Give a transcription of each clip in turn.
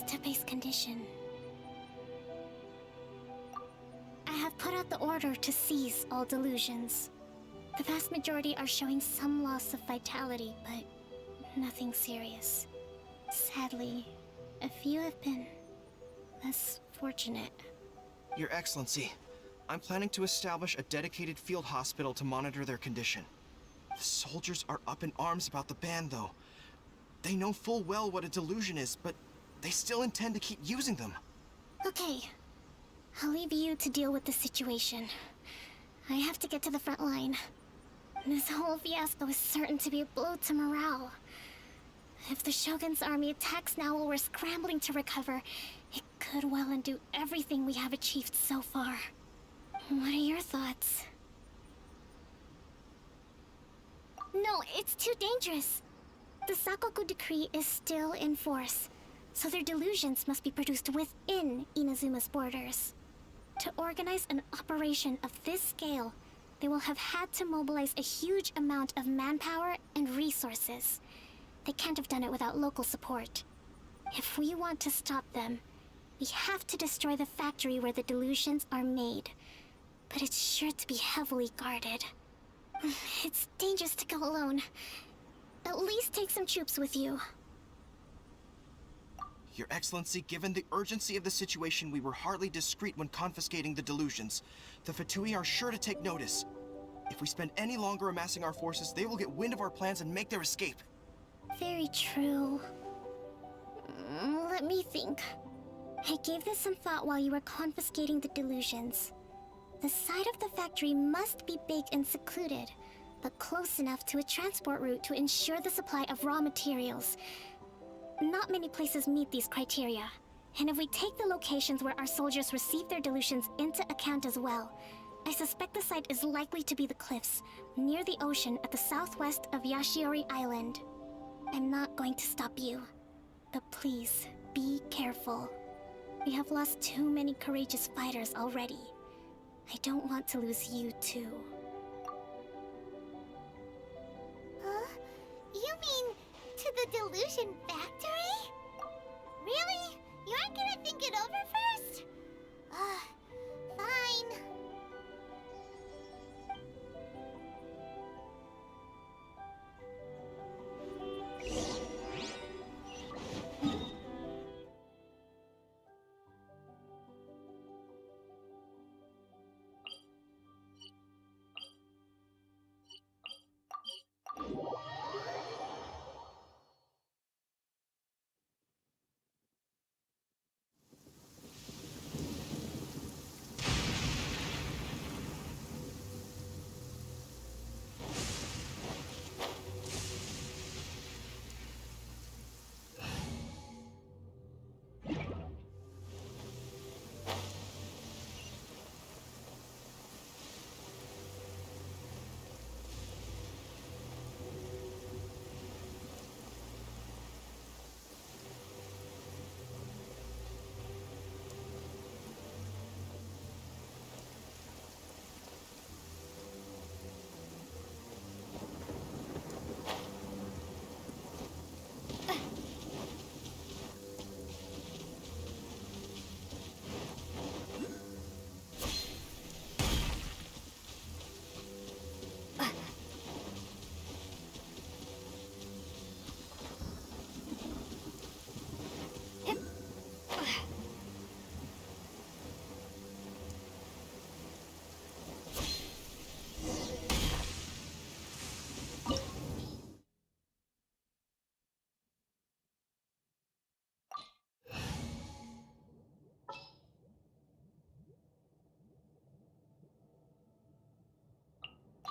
database condition. I have put out the order to seize all delusions. The vast majority are showing some loss of vitality, but nothing serious. Sadly, a few have been less fortunate. Your Excellency, I'm planning to establish a dedicated field hospital to monitor their condition. The soldiers are up in arms about the ban, though. They know full well what a delusion is, but they still intend to keep using them. Okay. I'll leave you to deal with the situation. I have to get to the front line. This whole fiasco is certain to be a blow to morale. If the Shogun's army attacks now while we're scrambling to recover, it could well undo everything we have achieved so far. What are your thoughts? No, it's too dangerous. The Sakoku decree is still in force, so their delusions must be produced within Inazuma's borders. To organize an operation of this scale, they will have had to mobilize a huge amount of manpower and resources. They can't have done it without local support. If we want to stop them, we have to destroy the factory where the delusions are made. But it's sure to be heavily guarded. It's dangerous to go alone. At least take some troops with you. Your Excellency, given the urgency of the situation, we were hardly discreet when confiscating the delusions. The Fatui are sure to take notice. If we spend any longer amassing our forces, they will get wind of our plans and make their escape. Very true. Let me think. I gave this some thought while you were confiscating the delusions. The side of the factory must be big and secluded, but close enough to a transport route to ensure the supply of raw materials. Not many places meet these criteria, and if we take the locations where our soldiers receive their delusions into account as well, I suspect the site is likely to be the cliffs, near the ocean at the southwest of Yashiori Island. I'm not going to stop you, but please, be careful. We have lost too many courageous fighters already. I don't want to lose you too. You mean to the Delusion Factory? Really? You aren't gonna think it over first? Fine.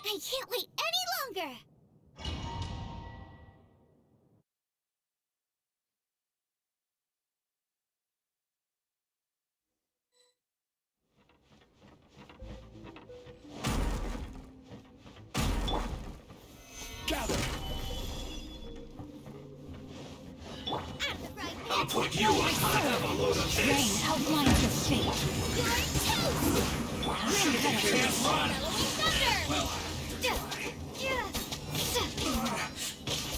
I can't wait any longer! Gather! I'll put you on top of a load of Rain this! outlines your fate. You can't run! Well,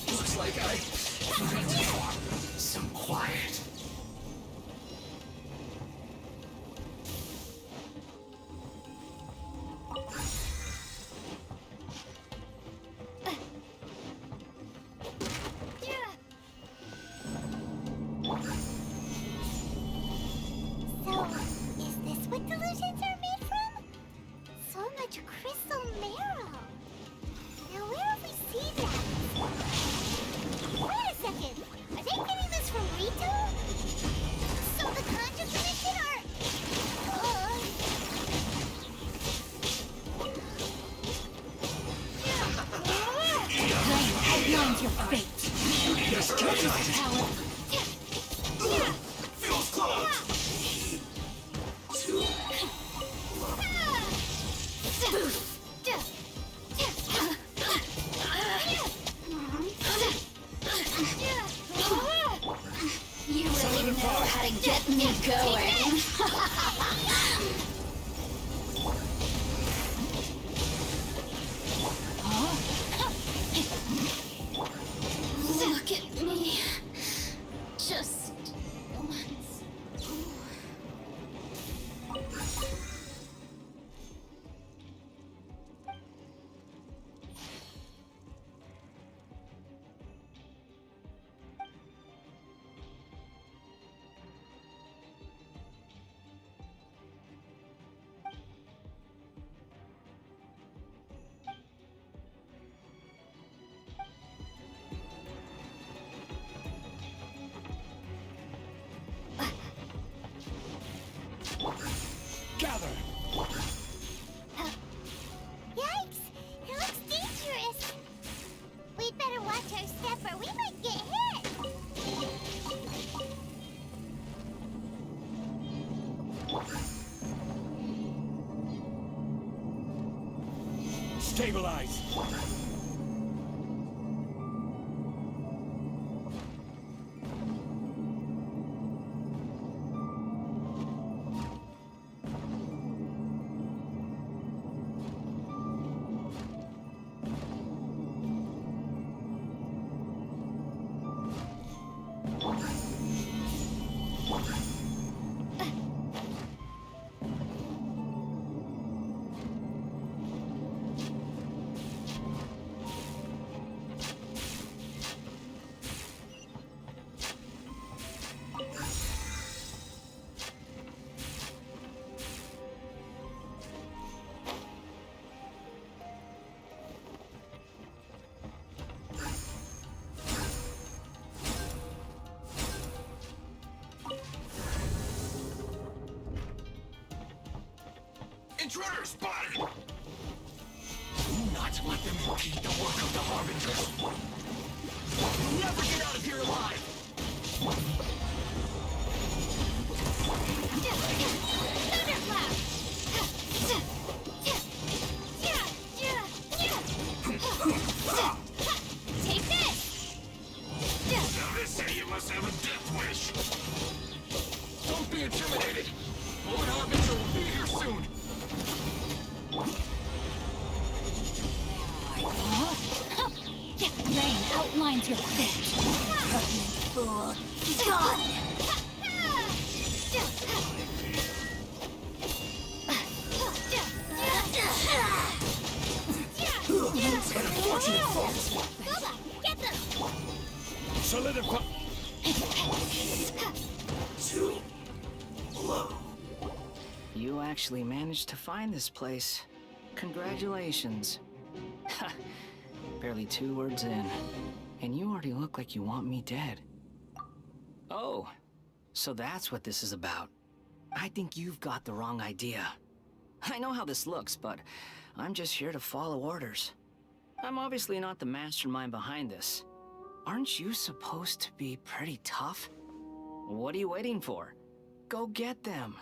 looks like I need some quiet. your fate. Yes, Power. feels close. You really know how to get me going. Look at me. Just once. Gather. Yikes! It looks dangerous. We'd better watch our step or we might get hit. Stabilize. Intruder spotted! Do not let them impede the work of the Harbingers. You'll never get out of here alive! Take this! Now they say you must have a death wish. Don't be intimidated. Lord Harbinger will be here soon. Rain outlines your fate. Fool. Gone. Unfortunate fault. Boba, get them! Solidify. Too low. You actually managed to find this place. Congratulations. Barely 2 words in, and you already look like you want me dead. Oh, so that's what this is about. I think you've got the wrong idea. I know how this looks, but I'm just here to follow orders. I'm obviously not the mastermind behind this. Aren't you supposed to be pretty tough? What are you waiting for? Go get them.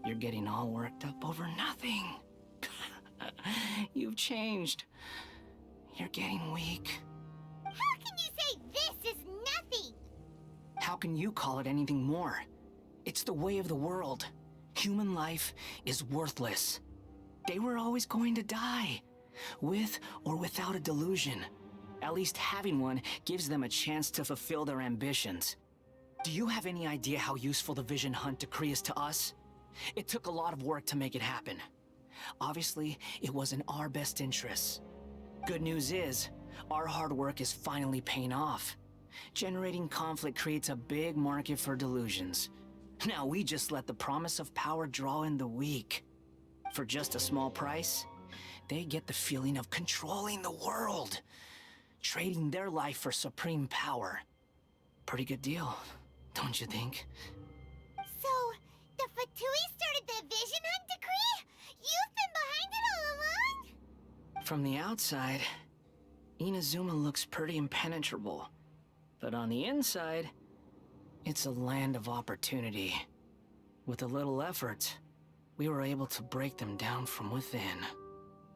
You're getting all worked up over nothing. You've changed. You're getting weak. How can you say this is nothing? How can you call it anything more? It's the way of the world. Human life is worthless. They were always going to die, with or without a delusion. At least having one gives them a chance to fulfill their ambitions. Do you have any idea how useful the Vision Hunt decree is to us? It took a lot of work to make it happen. Obviously, it was in our best interests. Good news is, our hard work is finally paying off. Generating conflict creates a big market for delusions. Now we just let the promise of power draw in the weak. For just a small price, they get the feeling of controlling the world, trading their life for supreme power. Pretty good deal, don't you think? So, the Fatui started the Vision Hunt decree? You've been behind it all along? From the outside, Inazuma looks pretty impenetrable. But on the inside, it's a land of opportunity. With a little effort, we were able to break them down from within.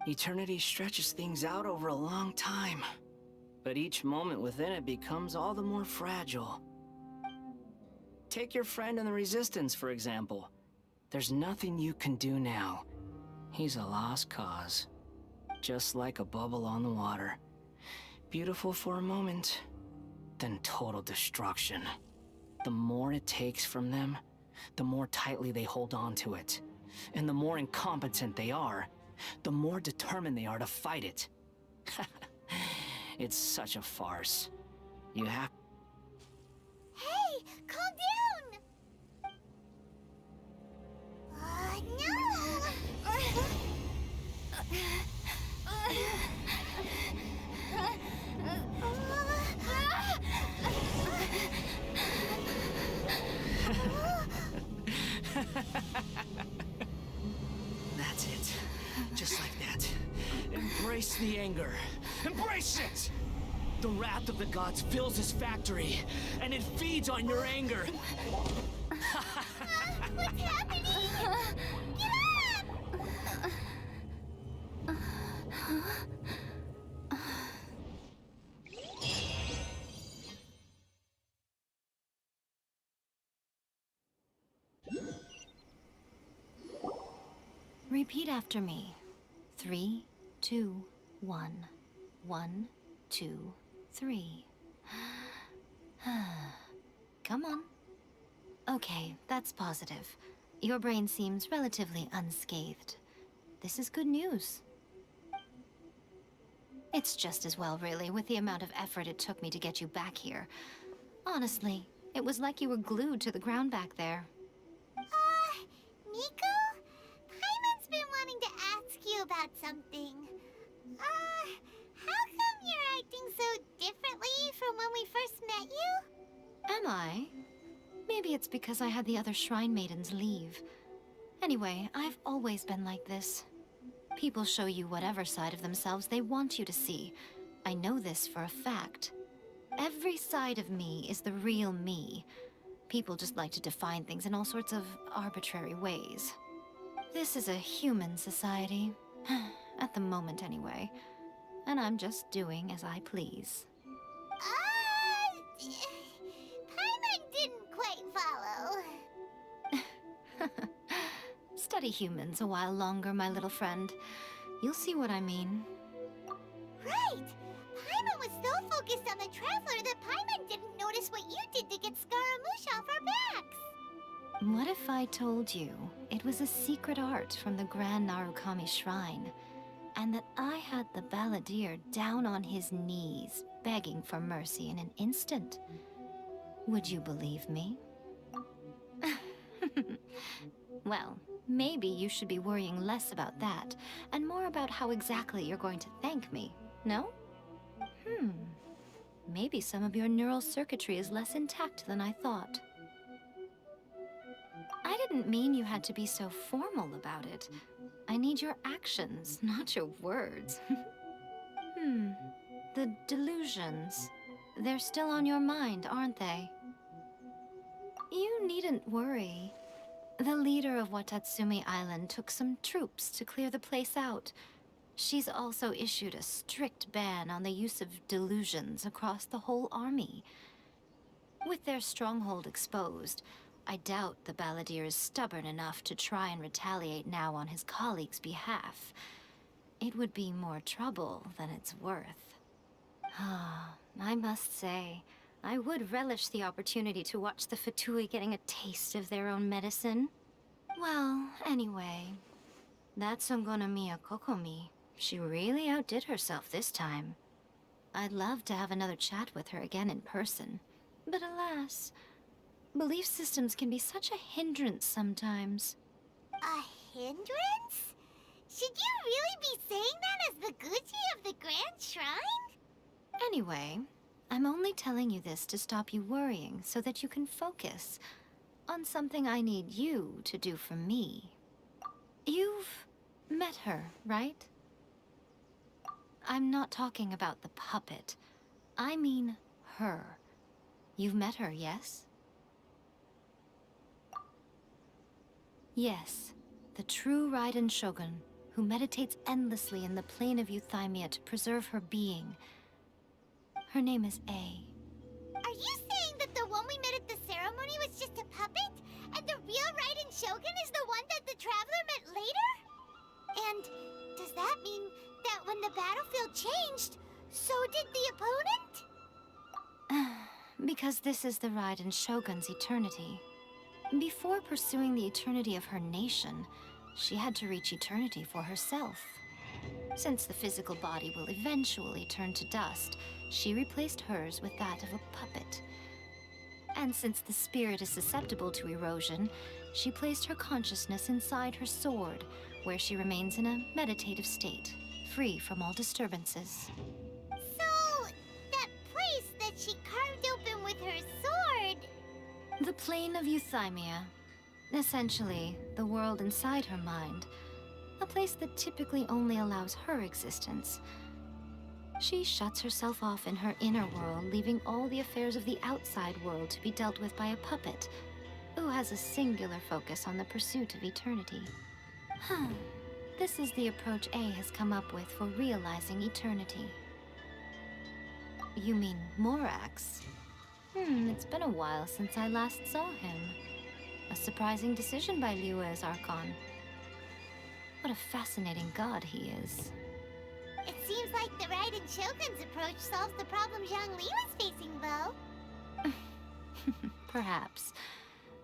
Eternity stretches things out over a long time, but each moment within it becomes all the more fragile. Take your friend in the Resistance, for example. There's nothing you can do now. He's a lost cause. Just like a bubble on the water. Beautiful for a moment, then total destruction. The more it takes from them, the more tightly they hold on to it. And the more incompetent they are, the more determined they are to fight it. It's such a farce. You have... Hey, calm down! That's it. Just like that. Embrace the anger. Embrace it! The wrath of the gods fills this factory, and it feeds on your anger. What's happening? Get up! Repeat after me. 3, 2, 1. 1, 2, 3. Come on. Okay, that's positive. Your brain seems relatively unscathed. This is good news. It's just as well, really, with the amount of effort it took me to get you back here. Honestly, it was like you were glued to the ground back there. Nico? Paimon's been wanting to ask you about something. How come you're acting so differently from when we first met you? Am I? Maybe it's because I had the other Shrine Maidens leave. Anyway, I've always been like this. People show you whatever side of themselves they want you to see. I know this for a fact. Every side of me is the real me. People just like to define things in all sorts of arbitrary ways. This is a human society. At the moment, anyway. And I'm just doing as I please. Paimon didn't quite follow. Study humans a while longer, my little friend. You'll see what I mean. Right! Paimon was so focused on the Traveler that Paimon didn't notice what you did to get Scaramouche off our backs. What if I told you it was a secret art from the Grand Narukami Shrine, and that I had the balladeer down on his knees, begging for mercy in an instant? Would you believe me? Well, maybe you should be worrying less about that, and more about how exactly you're going to thank me, no? Maybe some of your neural circuitry is less intact than I thought. I didn't mean you had to be so formal about it. I need your actions, not your words. The delusions. They're still on your mind, aren't they? You needn't worry. The leader of Watatsumi Island took some troops to clear the place out. She's also issued a strict ban on the use of delusions across the whole army. With their stronghold exposed, I doubt the balladeer is stubborn enough to try and retaliate now on his colleagues' behalf. It would be more trouble than it's worth. I must say, I would relish the opportunity to watch the Fatui getting a taste of their own medicine. Well, anyway, that's Ongonamiya Kokomi. She really outdid herself this time. I'd love to have another chat with her again in person. But alas, belief systems can be such a hindrance sometimes. A hindrance? Should you really be saying that as the Gucci of the Grand Shrine? Anyway, I'm only telling you this to stop you worrying so that you can focus on something I need you to do for me. You've met her, right? I'm not talking about the puppet. I mean her. You've met her, yes? Yes, the true Raiden Shogun, who meditates endlessly in the plane of Euthymia to preserve her being. Her name is A. Are you saying that the one we met at the ceremony was just a puppet? And the real Raiden Shogun is the one that the Traveler met later? And does that mean that when the battlefield changed, so did the opponent? Because this is the Raiden Shogun's eternity. Before pursuing the eternity of her nation, she had to reach eternity for herself. Since the physical body will eventually turn to dust, she replaced hers with that of a puppet. And since the spirit is susceptible to erosion, she placed her consciousness inside her sword, where she remains in a meditative state, free from all disturbances. So, that place that she carved open with her sword... The plane of Euthymia. Essentially, the world inside her mind. A place that typically only allows her existence. She shuts herself off in her inner world, leaving all the affairs of the outside world to be dealt with by a puppet, who has a singular focus on the pursuit of eternity. This is the approach A has come up with for realizing eternity. You mean Morax? It's been a while since I last saw him. A surprising decision by Liyue's Archon. What a fascinating god he is. It seems like the Raiden Shogun's approach solves the problem Zhongli was facing, though. Perhaps.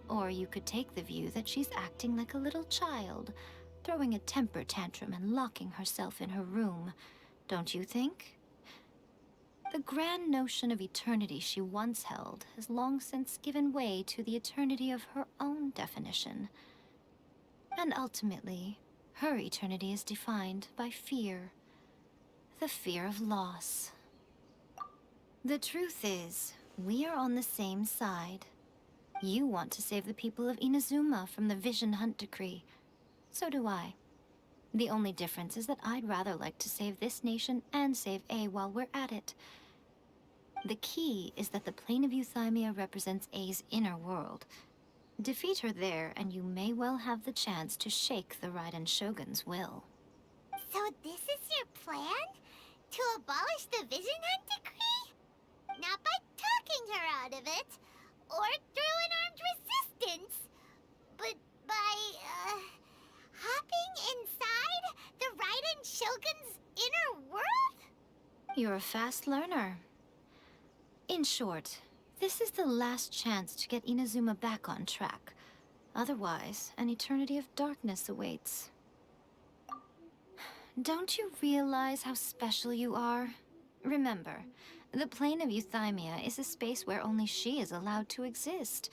Or you could take the view that she's acting like a little child, throwing a temper tantrum and locking herself in her room. Don't you think? The grand notion of eternity she once held has long since given way to the eternity of her own definition. And ultimately, her eternity is defined by fear. The fear of loss. The truth is, we are on the same side. You want to save the people of Inazuma from the Vision Hunt decree. So do I. The only difference is that I'd rather like to save this nation and save A while we're at it. The key is that the plane of Euthymia represents A's inner world. Defeat her there, and you may well have the chance to shake the Raiden Shogun's will. So this is your plan? To abolish the Vision Hunt decree? Not by talking her out of it, or through an armed resistance, but by, hopping inside the Raiden Shogun's inner world? You're a fast learner. In short, this is the last chance to get Inazuma back on track. Otherwise, an eternity of darkness awaits. Don't you realize how special you are? Remember, the plane of Euthymia is a space where only she is allowed to exist.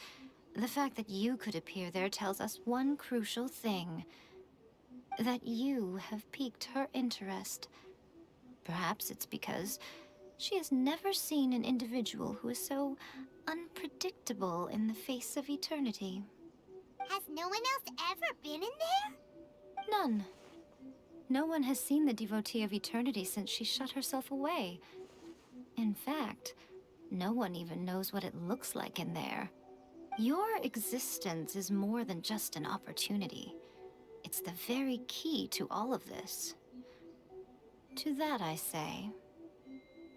The fact that you could appear there tells us one crucial thing. That you have piqued her interest. Perhaps it's because she has never seen an individual who is so unpredictable in the face of eternity. Has no one else ever been in there? None. No one has seen the devotee of eternity since she shut herself away. In fact, no one even knows what it looks like in there. Your existence is more than just an opportunity. It's the very key to all of this. To that I say,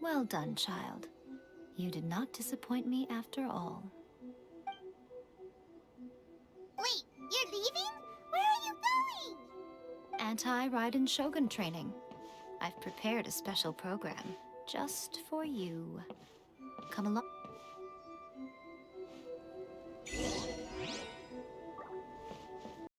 well done, child. You did not disappoint me after all. Wait, you're leaving? Where are you going? Anti-Raiden Shogun training. I've prepared a special program just for you. Come along.